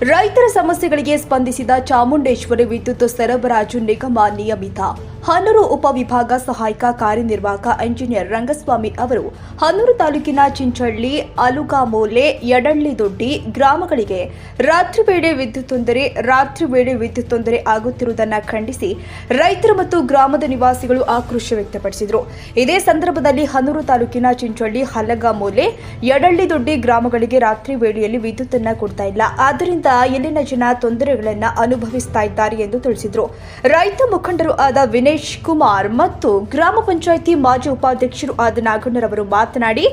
ರೈತರ ಸಮಸ್ಯೆಗಳಿಗೆ ಸ್ಪಂದಿಸಿದ ಚಾಮುಂಡೇಶ್ವರಿ ವಿದ್ಯುತ್ ಸರಬರಾಜು ನಿಗಮ ನಿಯಮಿತ ಹನೂರು ಉಪವಿಭಾಗ ಸಹಾಯಕ ಕಾರ್ಯನಿರ್ವಾಹಕ ಇಂಜಿನಿಯರ್ ರಂಗಸ್ವಾಮಿ ಅವರು ಹನೂರು ತಾಲೂಕಿನ ಚಿಂಚಳ್ಳಿ, ಅಲುಗಾಮೂಲೆ, ಯಡಳ್ಳಿದೊಡ್ಡಿ ಗ್ರಾಮಗಳಿಗೆ ರಾತ್ರಿ ವೇಳೆ ವಿದ್ಯುತ್ ತೊಂದರೆ ಆಗುತ್ತಿರುವುದನ್ನು ಖಂಡಿಸಿ ರೈತರು ಮತ್ತು ಗ್ರಾಮದ ನಿವಾಸಿಗಳು ಆಕ್ರೋಶ ವ್ಯಕ್ತಪಡಿಸಿದರು. ಇದೇ ಸಂದರ್ಭದಲ್ಲಿ ಹನೂರು ತಾಲೂಕಿನ ಚಿಂಚಳ್ಳಿ, ಅಲುಗಾಮೂಲೆ, ಯಡಳ್ಳಿದೊಡ್ಡಿ ಗ್ರಾಮಗಳಿಗೆ ರಾತ್ರಿ ವೇಳೆಯಲ್ಲಿ ವಿದ್ಯುತ್ ಅನ್ನು ಕೊಡ್ತಾ ಇಲ್ಲ. ಆದ್ದರಿಂದ ಇಲ್ಲಿನ ಜನ ತೊಂದರೆಗಳನ್ನು ಅನುಭವಿಸ್ತಾ ಇದ್ದಾರೆ ಎಂದು ತಿಳಿಸಿದರು. ರೈತ ಮುಖಂಡರು ಆದ ವಿನೇಶ್ ಕುಮಾರ್ ಮತ್ತು ಗ್ರಾಮ ಪಂಚಾಯಿತಿ ಮಾಜಿ ಉಪಾಧ್ಯಕ್ಷರು ಆದ ನಾಗಣ್ಣರವರು ಮಾತನಾಡಿ,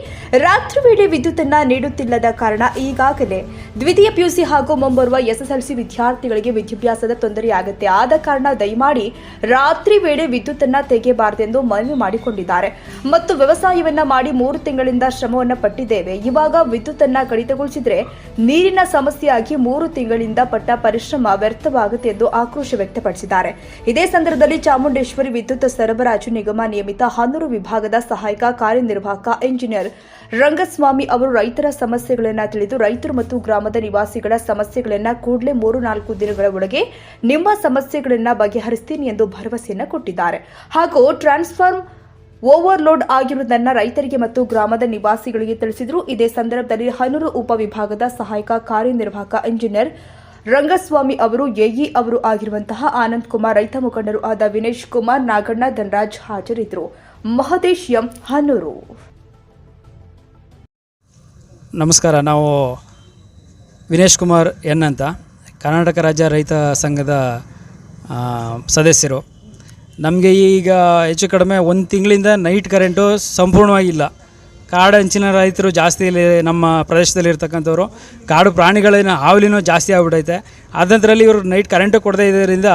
ರಾತ್ರಿ ವೇಳೆ ವಿದ್ಯುತ್ ಅನ್ನು ನೀಡುತ್ತಿಲ್ಲದ ಕಾರಣ ಈಗಾಗಲೇ ದ್ವಿತೀಯ ಪಿಯುಸಿ ಹಾಗೂ ಮುಂಬರುವ ಎಸ್ಎಸ್ಎಲ್ಸಿ ವಿದ್ಯಾರ್ಥಿಗಳಿಗೆ ವಿದ್ಯಾಭ್ಯಾಸದ ತೊಂದರೆಯಾಗುತ್ತೆ. ಆದ ಕಾರಣ ದಯಮಾಡಿ ರಾತ್ರಿ ವೇಳೆ ವಿದ್ಯುತ್ ಅನ್ನು ತೆಗೆಯಬಾರದೆಂದು ಮನವಿ ಮಾಡಿಕೊಂಡಿದ್ದಾರೆ. ಮತ್ತು ವ್ಯವಸಾಯವನ್ನ ಮಾಡಿ 3 ತಿಂಗಳಿಂದ ಶ್ರಮವನ್ನ ಪಟ್ಟಿದ್ದೇವೆ. ಇವಾಗ ವಿದ್ಯುತ್ ಅನ್ನ ಕಡಿತಗೊಳಿಸಿದ್ರೆ ನೀರಿನ ಸಮಸ್ಯೆಯಾಗಿ 3 ತಿಂಗಳಿಂದ ಪಟ್ಟ ಪರಿಶ್ರಮ ವ್ಯರ್ಥವಾಗುತ್ತೆ ಎಂದು ಆಕ್ರೋಶ ವ್ಯಕ್ತಪಡಿಸಿದ್ದಾರೆ. ಇದೇ ಸಂದರ್ಭದಲ್ಲಿ ಚಾಮುಂಡೇಶ್ವರಿ ವಿದ್ಯುತ್ ಸರಬರಾಜು ನಿಗಮ ನಿಯಮಿತ ಹನೂರು ವಿಭಾಗದ ಸಹಾಯಕ ಕಾರ್ಯನಿರ್ವಾಹಕ ಇಂಜಿನಿಯರ್ ರಂಗಸ್ವಾಮಿ ಅವರು ರೈತರ ಸಮಸ್ಯೆಗಳನ್ನು ತಿಳಿದು ರೈತರು ಮತ್ತು ಗ್ರಾಮದ ನಿವಾಸಿಗಳ ಸಮಸ್ಯೆಗಳನ್ನು ಕೂಡಲೇ 3-4 ದಿನಗಳ ಒಳಗೆ ನಿಮ್ಮ ಸಮಸ್ಯೆಗಳನ್ನು ಬಗೆಹರಿಸ್ತೀನಿ ಎಂದು ಭರವಸೆಯನ್ನು ಕೊಟ್ಟಿದ್ದಾರೆ. ಹಾಗೂ ಟ್ರಾನ್ಸ್ಫಾರ್ಮರ್ ಓವರ್ಲೋಡ್ ಆಗಿರುವುದನ್ನು ರೈತರಿಗೆ ಮತ್ತು ಗ್ರಾಮದ ನಿವಾಸಿಗಳಿಗೆ ತಿಳಿಸಿದರು. ಇದೇ ಸಂದರ್ಭದಲ್ಲಿ ಹನೂರು ಉಪವಿಭಾಗದ ಸಹಾಯಕ ಕಾರ್ಯನಿರ್ವಾಹಕ ಇಂಜಿನಿಯರ್ ರಂಗಸ್ವಾಮಿ ಅವರು, ಎಇ ಅವರು ಆಗಿರುವಂತಹ ಆನಂದ್ ಕುಮಾರ್, ರೈತ ಮುಖಂಡರು ಆದ ವಿನೇಶ್ ಕುಮಾರ್, ನಾಗಣ್ಣ, ಧನರಾಜ್ ಹಾಜರಿದ್ದರು. ಮಹದೇಶ್ ಎಂ, ಹನೂರು. ನಮಸ್ಕಾರ. ನಾವು ವಿನೇಶ್ ಕುಮಾರ್ ಎನ್ ಅಂತ, ಕರ್ನಾಟಕ ರಾಜ್ಯ ರೈತ ಸಂಘದ ಸದಸ್ಯರು. ನಮಗೆ ಈಗ ಹೆಚ್ಚು ಕಡಿಮೆ 1 ತಿಂಗಳಿಂದ ನೈಟ್ ಕರೆಂಟು ಸಂಪೂರ್ಣವಾಗಿಲ್ಲ. ಕಾಡಂಚಿನ ರೈತರು ಜಾಸ್ತಿ ನಮ್ಮ ಪ್ರದೇಶದಲ್ಲಿ ಇರ್ತಕ್ಕಂಥವ್ರು, ಕಾಡು ಪ್ರಾಣಿಗಳಿನ ಹಾವಳಿನೂ ಜಾಸ್ತಿ ಆಗ್ಬಿಟ್ಟೈತೆ. ಅದರಲ್ಲಿ ಇವರು ನೈಟ್ ಕರೆಂಟು ಕೊಡದೇ ಇರೋದ್ರಿಂದ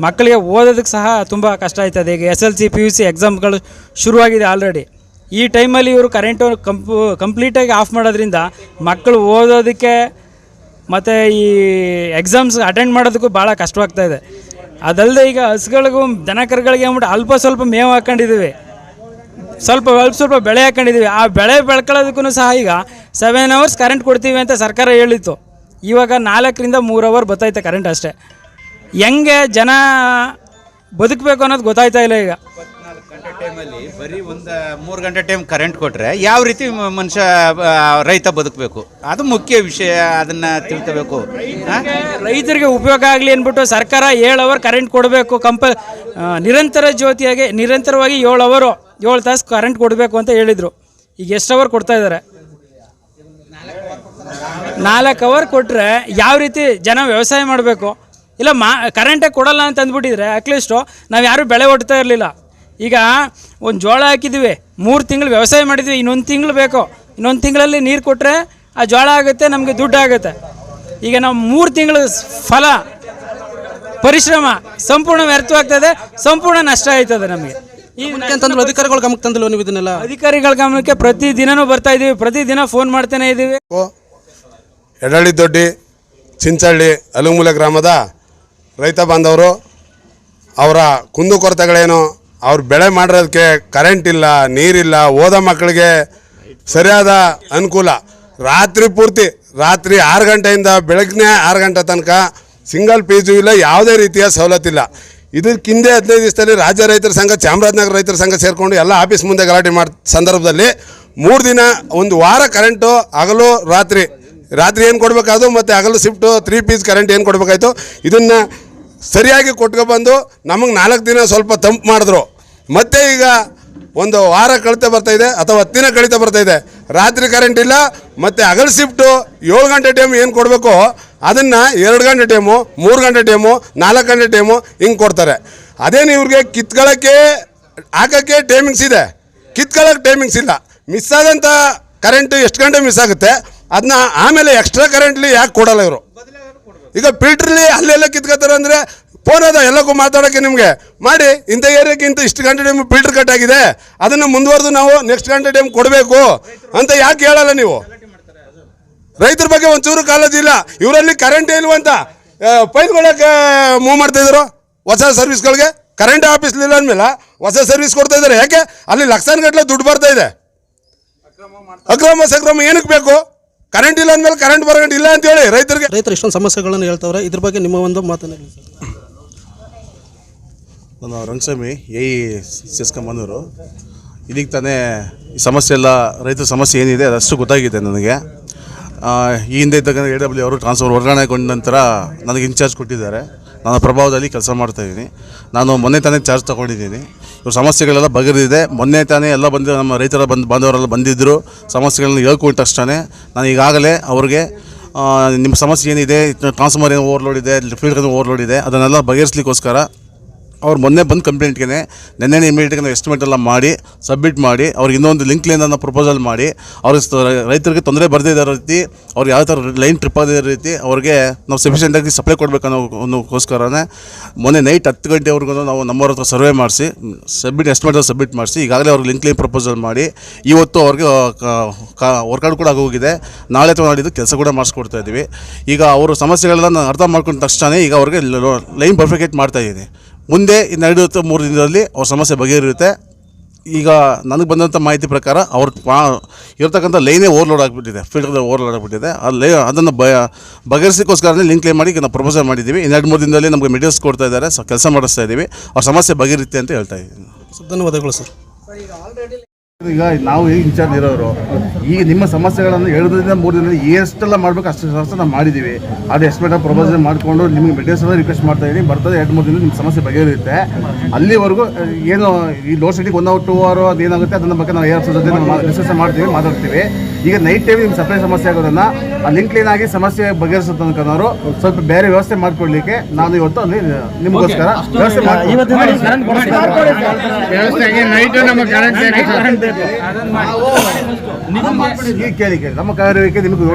ಮಕ್ಕಳಿಗೆ ಓದೋದಕ್ಕೆ ಸಹ ತುಂಬ ಕಷ್ಟ ಆಯ್ತದೆ. ಈಗ SLC PUC ಎಕ್ಸಾಮ್ಗಳು ಶುರುವಾಗಿದೆ ಆಲ್ರೆಡಿ. ಈ ಟೈಮಲ್ಲಿ ಇವರು ಕರೆಂಟು ಕಂಪ್ಲೀಟಾಗಿ ಆಫ್ ಮಾಡೋದ್ರಿಂದ ಮಕ್ಕಳು ಓದೋದಕ್ಕೆ ಮತ್ತು ಈ ಎಕ್ಸಾಮ್ಸ್ ಅಟೆಂಡ್ ಮಾಡೋದಕ್ಕೂ ಭಾಳ ಕಷ್ಟವಾಗ್ತಾಯಿದೆ. ಅದಲ್ಲದೆ ಈಗ ಹಸುಗಳಿಗೂ ದನಕರುಗಳಿಗೆ ಅಂದ್ಬಿಟ್ಟು ಅಲ್ಪ ಸ್ವಲ್ಪ ಮೇವು ಹಾಕ್ಕೊಂಡಿದ್ದೀವಿ, ಸ್ವಲ್ಪ ಬೆಳೆ ಹಾಕ್ಕೊಂಡಿದ್ದೀವಿ. ಆ ಬೆಳೆ ಬೆಳ್ಕೊಳ್ಳೋದಕ್ಕೂ ಸಹ ಈಗ 7 hours ಕರೆಂಟ್ ಕೊಡ್ತೀವಿ ಅಂತ ಸರ್ಕಾರ ಹೇಳಿತ್ತು. ಇವಾಗ 4ರಿಂದ 3 hour ಬರ್ತೈತೆ ಕರೆಂಟ್ ಅಷ್ಟೇ. ಹೆಂಗೆ ಜನ ಬದುಕಬೇಕು ಅನ್ನೋದು ಗೊತ್ತಾಯ್ತಾ ಇಲ್ಲ. ಈಗ 24 ಗಂಟೆ ಟೈಮಲ್ಲಿ ಬರೀ 3 ಗಂಟೆ ಟೈಮ್ ಕರೆಂಟ್ ಕೊಟ್ಟರೆ ಯಾವ ರೀತಿ ಮನುಷ್ಯ ರೈತ ಬದುಕಬೇಕು, ಅದು ಮುಖ್ಯ ವಿಷಯ. ಅದನ್ನು ತಿಳ್ಕೋಬೇಕು. ರೈತರಿಗೆ ಉಪಯೋಗ ಆಗಲಿ ಅಂದ್ಬಿಟ್ಟು ಸರ್ಕಾರ 7 hour ಕರೆಂಟ್ ಕೊಡಬೇಕು, ನಿರಂತರವಾಗಿ 7 ತಾಸು ಕರೆಂಟ್ ಕೊಡಬೇಕು ಅಂತ ಹೇಳಿದರು. ಈಗ ಎಷ್ಟು ಅವರ್ ಕೊಡ್ತಾ ಇದ್ದಾರೆ? 4 hour ಕೊಟ್ಟರೆ ಯಾವ ರೀತಿ ಜನ ವ್ಯವಸಾಯ ಮಾಡಬೇಕು? ಇಲ್ಲ ಕರೆಂಟೇ ಕೊಡಲ್ಲ ಅಂತ ಅಂದ್ಬಿಟ್ಟಿದ್ರೆ ಅಟ್ಲೀಸ್ಟು ನಾವು ಯಾರೂ ಬೆಳೆ ಒಡ್ತಾ ಇರಲಿಲ್ಲ. ಈಗ ಒಂದು ಜೋಳ ಹಾಕಿದ್ದೀವಿ, 3 ತಿಂಗಳು ವ್ಯವಸಾಯ ಮಾಡಿದ್ವಿ, ಇನ್ನೊಂದು ತಿಂಗಳು ಬೇಕು. ಇನ್ನೊಂದು ತಿಂಗಳಲ್ಲಿ ನೀರು ಕೊಟ್ಟರೆ ಆ ಜೋಳ ಆಗುತ್ತೆ, ನಮಗೆ ದುಡ್ಡು ಆಗುತ್ತೆ. ಈಗ ನಾವು 3 ತಿಂಗಳು ಫಲ ಪರಿಶ್ರಮ ಸಂಪೂರ್ಣ ವ್ಯರ್ಥವಾಗ್ತದೆ, ಸಂಪೂರ್ಣ ನಷ್ಟ ಆಯ್ತದೆ ನಮಗೆ. ಅಧಿಕಾರಿಗಳ ಗಮನಕ್ಕೆ ತಂದಿಲ್ಲ ನೀವು ಇದನ್ನೆಲ್ಲ? ಅಧಿಕಾರಿಗಳ ಗಮನಕ್ಕೆ ಪ್ರತಿದಿನವೂ ಬರ್ತಾ ಇದ್ದೀವಿ, ಪ್ರತಿದಿನ ಫೋನ್ ಮಾಡ್ತಾನೆ ಇದ್ದೀವಿ. ಯಡಳ್ಳಿದೊಡ್ಡಿ, ಚಿಂಚಳ್ಳಿ, ಅಲುಗಮೂಲೆ ಗ್ರಾಮದ ರೈತ ಬಾಂಧವರು ಅವರ ಕುಂದುಕೊರತೆಗಳೇನು, ಅವ್ರು ಬೆಳೆ ಮಾಡಿರೋದಕ್ಕೆ ಕರೆಂಟ್ ಇಲ್ಲ, ನೀರಿಲ್ಲ, ಓದೋ ಮಕ್ಕಳಿಗೆ ಸರಿಯಾದ ಅನುಕೂಲ. ರಾತ್ರಿ ಪೂರ್ತಿ, ರಾತ್ರಿ 6 ಗಂಟೆಯಿಂದ ಬೆಳಗ್ಗೆ 6 ಗಂಟೆ ತನಕ ಸಿಂಗಲ್ ಪೀಸು ಇಲ್ಲ, ಯಾವುದೇ ರೀತಿಯ ಸವಲತ್ತಿಲ್ಲ. ಇದಕ್ಕಿಂದೆ 15 ದಿವಸದಲ್ಲಿ ರಾಜ್ಯ ರೈತರ ಸಂಘ, ಚಾಮರಾಜನಗರ ರೈತರ ಸಂಘ ಸೇರಿಕೊಂಡು ಎಲ್ಲ ಆಫೀಸ್ ಮುಂದೆ ಗಲಾಟೆ ಮಾಡೋ ಸಂದರ್ಭದಲ್ಲಿ 3 ದಿನ, 1 ವಾರ ಕರೆಂಟು ಹಗಲು ರಾತ್ರಿ ಏನು ಕೊಡಬೇಕಾದ್ರು ಮತ್ತು ಹಗಲು ಶಿಫ್ಟು 3 ಪೀಸ್ ಕರೆಂಟ್ ಏನು ಕೊಡಬೇಕಾಯ್ತು ಇದನ್ನು ಸರಿಯಾಗಿ ಕೊಟ್ಕೊಬಂದು ನಮಗೆ 4 ದಿನ ಸ್ವಲ್ಪ ತಂಪು ಮಾಡಿದ್ರು. ಮತ್ತು ಈಗ 1 ವಾರ ಕಳೀತಾ ಬರ್ತಾಯಿದೆ ಅಥವಾ 10 ದಿನ ಕಳೀತಾ ಬರ್ತಾಯಿದೆ, ರಾತ್ರಿ ಕರೆಂಟ್ ಇಲ್ಲ. ಮತ್ತು ಹಗಲು ಶಿಫ್ಟು 7 ಗಂಟೆ ಟೈಮ್ ಏನು ಕೊಡಬೇಕು ಅದನ್ನು 2 ಗಂಟೆ ಟೈಮು, 3 ಗಂಟೆ ಟೈಮು, 4 ಗಂಟೆ ಟೈಮು ಹಿಂಗೆ ಕೊಡ್ತಾರೆ. ಅದೇನು ಇವ್ರಿಗೆ ಕಿತ್ಕೊಳ್ಳೋಕ್ಕೆ ಹಾಕೋಕ್ಕೆ ಟೈಮಿಂಗ್ಸ್ ಇದೆ, ಕಿತ್ಕೊಳ್ಳೋಕ್ಕೆ ಟೈಮಿಂಗ್ಸ್ ಇಲ್ಲ. ಮಿಸ್ ಆದಂಥ ಕರೆಂಟು ಎಷ್ಟು ಗಂಟೆ ಮಿಸ್ ಆಗುತ್ತೆ ಅದನ್ನ ಆಮೇಲೆ ಎಕ್ಸ್ಟ್ರಾ ಕರೆಂಟ್ಲಿ ಯಾಕೆ ಕೊಡಲ್ಲ ಇವರು? ಈಗ ಫಿಲ್ಟ್ರಲ್ಲಿ ಅಲ್ಲೆಲ್ಲ ಕಿತ್ಕೋತಾರೆ ಅಂದರೆ ಫೋನ್ ಅದ ಎಲ್ಲಕ್ಕೂ ಮಾತಾಡೋಕ್ಕೆ ನಿಮಗೆ ಮಾಡಿ, ಇಂಥ ಏರಿಯಾಕ್ಕೆ ಇಷ್ಟು ಗಂಟೆ ಟೈಮ್ ಫಿಲ್ಟರ್ ಕಟ್ ಆಗಿದೆ, ಅದನ್ನು ಮುಂದುವರೆದು ನಾವು ನೆಕ್ಸ್ಟ್ ಗಂಟೆ ಟೈಮ್ ಕೊಡಬೇಕು ಅಂತ ಯಾಕೆ ಹೇಳಲ್ಲ ನೀವು? ರೈತರ ಬಗ್ಗೆ ಒಂಚೂರು ಕಾಳಜಿ ಇಲ್ಲ. ಇವರಲ್ಲಿ ಕರೆಂಟೇ ಇಲ್ವಂತ ಪೈಪ್ಗಳಕ್ಕೆ ಮೂವ್ ಮಾಡ್ತಾಯಿದ್ರು ಹೊಸ ಸರ್ವಿಸ್ಗಳಿಗೆ. ಕರೆಂಟ್ ಆಫೀಸ್ಲಿಲ್ಲ ಅಂದಮೇಲೆ ಹೊಸ ಸರ್ವಿಸ್ ಕೊಡ್ತಾ ಇದ್ದಾರೆ. ಯಾಕೆ? ಅಲ್ಲಿ ಲಕ್ಷಾನುಗಟ್ಟಲೆ ದುಡ್ಡು ಬರ್ತಾ ಇದೆ. ಅಕ್ರಮ ಸಕ್ರಮ ಏನಕ್ಕೆ ಬೇಕು? ಕರೆಂಟ್ ಇಲ್ಲ ಅಂದಮೇಲೆ ಕರೆಂಟ್ ಬರಗಂಟ ಇಲ್ಲ ಅಂತೇಳಿ ರೈತರಿಗೆ. ರೈತರು ಇಷ್ಟೊಂದು ಸಮಸ್ಯೆಗಳನ್ನು ಹೇಳ್ತಾವ್ರೆ, ಇದ್ರ ಬಗ್ಗೆ ನಿಮ್ಮ ಒಂದು ಮಾತನ್ನ ಹೇಳಿ ಸರ್. ನಾನು ರಂಗಸ್ವಾಮಿ ಸೇಸ್ಕೊಂಬಂದವರು. ಇದೀಗ ತಾನೇ ಈ ಸಮಸ್ಯೆ ಎಲ್ಲ ರೈತರ ಸಮಸ್ಯೆ ಏನಿದೆ ಅದಷ್ಟು ಗೊತ್ತಾಗಿದೆ ನನಗೆ. ಈ ಹಿಂದೆ ಇದ್ದಾಗ AW ಅವರು ಟ್ರಾನ್ಸ್ಫರ್ ವರ್ಗಾವಣೆಗೊಂಡ ನಂತರ ನನಗೆ ಇನ್ಚಾರ್ಜ್ ಕೊಟ್ಟಿದ್ದಾರೆ. ನಾನು ಪ್ರಭಾವದಲ್ಲಿ ಕೆಲಸ ಮಾಡ್ತಾಯಿದ್ದೀನಿ. ನಾನು ಮೊನ್ನೆ ತಾನೇ ಚಾರ್ಜ್ ತೊಗೊಂಡಿದ್ದೀನಿ. ಇವ್ರ ಸಮಸ್ಯೆಗಳೆಲ್ಲ ಬಗೆಹರಿದಿದೆ. ಮೊನ್ನೆ ತಾನೇ ಎಲ್ಲ ಬಂದು ನಮ್ಮ ರೈತರ ಬಾಂಧವರೆಲ್ಲ ಬಂದಿದ್ದರು, ಸಮಸ್ಯೆಗಳನ್ನ ಹೇಳ್ಕೊಂಡ ತಕ್ಷಣ ನಾನು ಈಗಾಗಲೇ ಅವ್ರಿಗೆ ನಿಮ್ಮ ಸಮಸ್ಯೆ ಏನಿದೆ, ಟ್ರಾನ್ಸ್ಫಾರ್ಮರ್ ಏನು ಓವರ್ಲೋಡ್ ಇದೆ, ಫೀಲ್ಡ್ ಓವರ್ಲೋಡ್ ಇದೆ, ಅದನ್ನೆಲ್ಲ ಬಗೆಹರಿಸಲಿಕ್ಕೋಸ್ಕರ ಅವ್ರು ಮೊನ್ನೆ ಬಂದು ಕಂಪ್ಲೇಂಟ್ಗೆ ನೆನ್ನೆ ಇಮಿಡಿಯೇಟ್ಗೆ ನಾವು ಎಸ್ಟಿಮೇಟ್ ಎಲ್ಲ ಮಾಡಿ ಸಬ್ಮಿಟ್ ಮಾಡಿ ಅವ್ರಿಗೆ ಇನ್ನೊಂದು ಲಿಂಕ್ ಲೈನನ್ನು ಪ್ರಪೋಸಲ್ ಮಾಡಿ ಅವ್ರಿಗೆ ರೈತರಿಗೆ ತೊಂದರೆ ಬರದೇ ರೀತಿ, ಅವ್ರಿಗೆ ಯಾವ ಥರ ಲೈನ್ ಟ್ರಿಪ್ ಆಗದೇ ರೀತಿ ಅವ್ರಿಗೆ ನಾವು ಸಫಿಷಿಯೆಂಟಾಗಿ ಸಪ್ಲೈ ಕೊಡಬೇಕು ಅನ್ನೋಕ್ಕೋಸ್ಕರನೇ ಮೊನ್ನೆ ನೈಟ್ 10 ಗಂಟೆವರೆಗೂ ನಾವು ನಮ್ಮವ್ರ ಹತ್ರ ಸರ್ವೆ ಮಾಡಿಸಿ ಎಸ್ಟಿಮೇಟ್ ಸಬ್ಮಿಟ್ ಮಾಡಿಸಿ ಈಗಾಗಲೇ ಅವ್ರಿಗೆ ಲಿಂಕ್ ಲೈನ್ ಪ್ರಪೋಸಲ್ ಮಾಡಿ ಇವತ್ತು ಅವ್ರಿಗೆ ವರ್ಕೌಟ್ ಕೂಡ ಆಗೋಗಿದೆ. ನಾಳೆ ಅಥವಾ ನಾಡಿದ್ದು ಕೆಲಸ ಕೂಡ ಮಾಡಿಸ್ಕೊಡ್ತಾ ಇದ್ದೀವಿ. ಈಗ ಅವರು ಸಮಸ್ಯೆಗಳನ್ನ ನಾನು ಅರ್ಥ ಮಾಡ್ಕೊಂಡ ತಕ್ಷಣ ಈಗ ಅವ್ರಿಗೆ ಲೈನ್ ಪರ್ಫೆಕ್ಟ್ ಮಾಡ್ತಾಯಿದ್ದೀನಿ. ಮುಂದೆ ಇನ್ನು 2-3 ದಿನದಲ್ಲಿ ಅವ್ರ ಸಮಸ್ಯೆ ಬಗೆಹರಿಯುತ್ತೆ. ಈಗ ನನಗೆ ಬಂದಂಥ ಮಾಹಿತಿ ಪ್ರಕಾರ ಅವ್ರ ಇರ್ತಕ್ಕಂಥ ಲೈನೇ ಓವರ್ಲೋಡ್ ಆಗಿಬಿಟ್ಟಿದೆ, ಫೀಲ್ಡ್ ಓವರ್ಲೋಡ್ ಆಗಿಬಿಟ್ಟಿದೆ. ಅದನ್ನು ಬಗೆಹರಿಸೋಕ್ಕೋಸ್ಕರನೇ ಲಿಂಕ್ ಲೈನ್ ಮಾಡಿ ಈಗ ನಾವು ಪ್ರಪೋಸಲ್ ಮಾಡಿದ್ದೀವಿ. ಇನ್ನು 2-3 ದಿನದಲ್ಲಿ ನಮಗೆ ಮೆಟೀರಿಯಲ್ಸ್ ಕೊಡ್ತಾ ಇದ್ದಾರೆ, ಕೆಲಸ ಮಾಡಿಸ್ತಾ ಇದ್ದೀವಿ. ಅವ್ರ ಸಮಸ್ಯೆ ಬಗೆಹರಿಯುತ್ತೆ ಅಂತ ಹೇಳ್ತಾ ಇದ್ದೀನಿ. ಧನ್ಯವಾದಗಳು ಸರ್. ಈಗ ನಾವು ಇನ್ಚಾರ್ಜ್ ಇರೋರು ಈಗ ನಿಮ್ಮ ಸಮಸ್ಯೆಗಳನ್ನು 2 ದಿನದಿಂದ 3 ದಿನದಲ್ಲಿ ಎಷ್ಟೆಲ್ಲ ಮಾಡಬೇಕು ಅಷ್ಟು ಸಮಸ್ಯೆ ನಾವು ಮಾಡಿದ್ದೀವಿ. ಅದು ಎಸ್ಟಿಮೇಟ್ ಪ್ರಪೋಸಲ್ ಮಾಡಿಕೊಂಡು ನಿಮಗೆ ಮೆಟೀರಿಯಲ್ಸ್ ಎಲ್ಲ ರಿಕ್ವೆಸ್ಟ್ ಮಾಡ್ತಾ ಇದ್ದೀನಿ. ಬರ್ತದೆ 2-3 ದಿನ ನಿಮ್ಮ ಸಮಸ್ಯೆ ಬಗೆಹರಿಯುತ್ತೆ. ಅಲ್ಲಿವರೆಗೂ ಏನು ಈ ಲೋಡ್ ಶೆಡ್ಡಿಂಗ್ 1 or 2 hour ಅದೇನಾಗುತ್ತೆ ಅದನ್ನ ಬಗ್ಗೆ ನಾವು ARF ಜೊತೆ ಡಿಸ್ಕಸ್ ಮಾಡ್ತೀವಿ, ಮಾತಾಡ್ತೀವಿ. ಈಗ ನೈಟ್ ಟೈಮ್ ನಿಮ್ಮ ಸಪ್ಲೈ ಸಮಸ್ಯೆ ಆಗೋದನ್ನು ಆ ಲಿಂಕ್ ಲೈನ್ ಆಗಿ ಸಮಸ್ಯೆ ಬಗೆಹರಿಸೋ ತನಕನವರು ಸ್ವಲ್ಪ ಬೇರೆ ವ್ಯವಸ್ಥೆ ಮಾಡಿಕೊಡ್ಲಿಕ್ಕೆ ನಾನು ಇವತ್ತು ಅಲ್ಲಿ ನಿಮಗೋಸ್ಕರ ವ್ಯವಸ್ಥೆ ಕೇಳಿ ನಮ್ಮ ಕಾರ್ಯಕ್ಕೆ ನಿಮಗೆ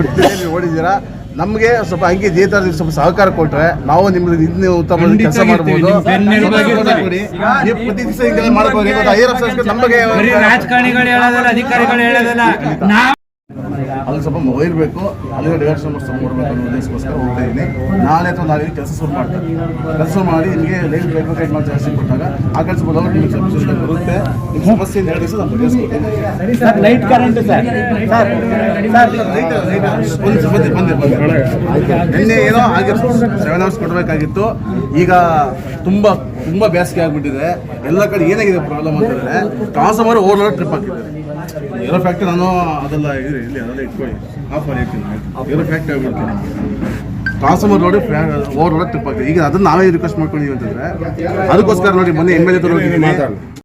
ನೋಡಿದ್ದೀರಾ. ನಮಗೆ ಸ್ವಲ್ಪ ಹಂಗೆ ಜೇತ ಸ್ವಲ್ಪ ಸಹಕಾರ ಕೊಟ್ಟರೆ ನಾವು ನಿಮ್ಗೆ ಉತ್ತಮ ಕೆಲಸ ಮಾಡ್ಬೋದು. ಪ್ರತಿ ದಿವಸ ಹಿಂಗೆಲ್ಲ ಮಾಡಬಹುದು. ನಮಗೆ ಅಲ್ಲಿ ಸ್ವಲ್ಪ ಇರಬೇಕು, ಅಲ್ಲಿ ಡೈರೆಕ್ಷನ್ ಮಾಡಬೇಕು ಅನ್ನೋ ಉದ್ದೇಶಕ್ಕೋಸ್ಕರ ಹೋಗ್ತಾ ಇದ್ದೀನಿ. ನಾಳೆ ಅಥವಾ ನಾಳೆ ಕೆಲಸ ಶುರು ಮಾಡ್ತಾರೆ. ಕೆಲಸ ಮಾಡಿ ನಿಮಗೆ ಲೈನ್ ಬೇಕಾಗಿ ಮಾಡಿ ಜಾಸ್ತಿ ಕೊಟ್ಟಾಗ ಆ ಕೆಲಸ ಬರೋದು ನಿಮಗೆ ಬರುತ್ತೆ. ನಿಮ್ಮ ಸಮಸ್ಯೆ 2 ದಿವಸ ನಾನು ಬಗೆಹರಿಸ್ಕೊಡ್ತೀನಿ. ಲೈಟ್ ಕರೆಂಟ್ ನಿನ್ನೆ ಏನೋ ಹಾಗೆ 7 hours ಕೊಡಬೇಕಾಗಿತ್ತು. ಈಗ ತುಂಬ ಬೇಸಿಗೆ ಆಗಿಬಿಟ್ಟಿದೆ. ಎಲ್ಲ ಕಡೆ ಏನಾಗಿದೆ ಪ್ರಾಬ್ಲಮ್ ಅಂತಂದರೆ ಟ್ರಾನ್ಸ್ಫಾರ್ಮರ್ ಓವರ್ಲೋಡ್ ಟ್ರಿಪ್ ಆಗ್ತಿದೆ. ಏರೋ ಫ್ಯಾಕ್ಟ್ರಿ ನಾನು ಅದೆಲ್ಲ ಇಲ್ಲಿ ಅದೆಲ್ಲ ಇಟ್ಕೊಳ್ಳಿ, ಆಫ್ ಮಾಡಿ ಇರ್ತೀನಿ. ಏರೋ ಫ್ಯಾಕ್ಟ್ರಿ ಆಗಿಬಿಡ್ತೀನಿ. ಟ್ರಾನ್ಸ್ಫಾರ್ಮರ್ ನೋಡಿ ಓವರ್ಲೋಡ್ ಟ್ರಿಪ್ ಆಗ್ತಿದೆ. ಈಗ ಅದನ್ನು ನಾವೇ ರಿಕ್ವೆಸ್ಟ್ ಮಾಡ್ಕೊಂಡಿದ್ದೀವಿ ಅಂತಂದರೆ ಅದಕ್ಕೋಸ್ಕರ ನೋಡಿ ಮೊನ್ನೆ MLA